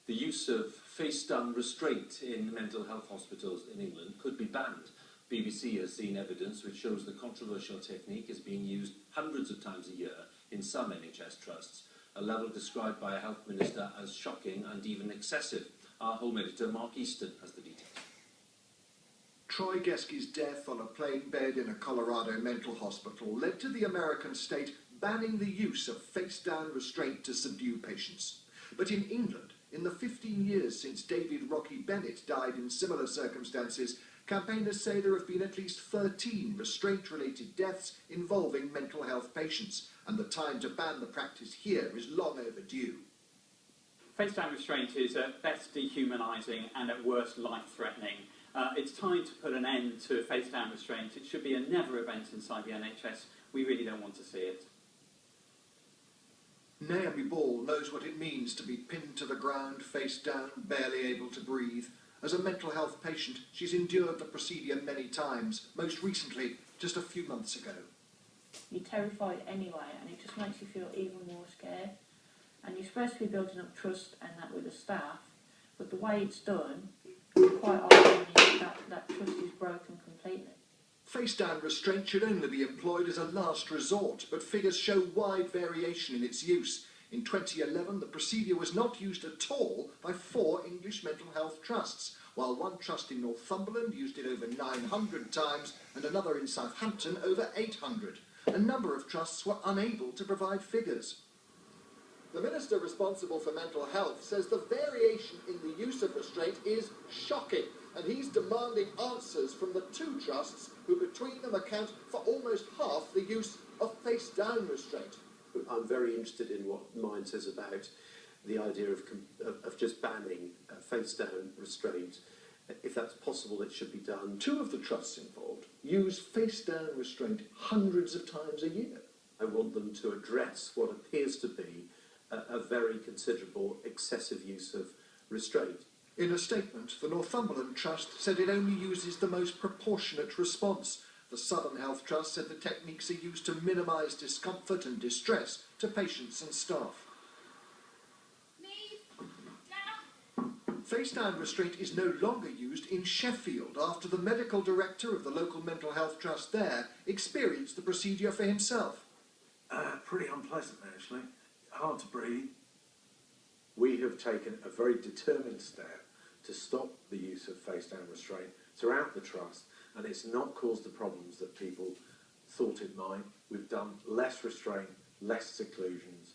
The use of face-down restraint in mental health hospitals in England could be banned. BBC has seen evidence which shows the controversial technique is being used hundreds of times a year in some NHS trusts, a level described by a health minister as shocking and even excessive. Our home editor, Mark Easton, has the details. Troy Geski's death on a plane bed in a Colorado mental hospital led to the American state banning the use of face-down restraint to subdue patients. But in England, in the 15 years since David Rocky Bennett died in similar circumstances, campaigners say there have been at least 13 restraint-related deaths involving mental health patients, and the time to ban the practice here is long overdue. Face-down restraint is at best dehumanising and at worst life-threatening. It's time to put an end to face-down restraint. It should be a never event inside the NHS. We really don't want to see it. Naomi Ball knows what it means to be pinned to the ground, face down, barely able to breathe. As a mental health patient, she's endured the procedure many times, most recently just a few months ago. You're terrified anyway, and it just makes you feel even more scared. And you're supposed to be building up trust and that with the staff, but the way it's done, quite often that trust is broken completely. Face-down restraint should only be employed as a last resort, but figures show wide variation in its use. In 2011, the procedure was not used at all by 4 English mental health trusts, while one trust in Northumberland used it over 900 times and another in Southampton over 800. A number of trusts were unable to provide figures. The minister responsible for mental health says the variation in the use of restraint is shocking, and he's demanding answers from the 2 trusts who between them account for almost half the use of face-down restraint. I'm very interested in what Mine says about the idea of just banning face-down restraint. If that's possible, it should be done. 2 of the trusts involved use face-down restraint hundreds of times a year. I want them to address what appears to be a very considerable excessive use of restraint. In a statement, the Northumberland Trust said it only uses the most proportionate response. The Southern Health Trust said the techniques are used to minimise discomfort and distress to patients and staff. Face-down restraint is no longer used in Sheffield after the medical director of the local mental health trust there experienced the procedure for himself. Pretty unpleasant, actually. Hard to breathe. We have taken a very determined step to stop the use of face-down restraint throughout the trust, and it's not caused the problems that people thought it might. We've done less restraint, less seclusions.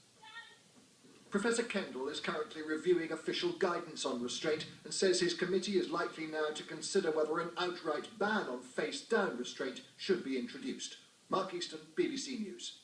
Professor Kendall is currently reviewing official guidance on restraint and says his committee is likely now to consider whether an outright ban on face-down restraint should be introduced. Mark Easton, BBC News.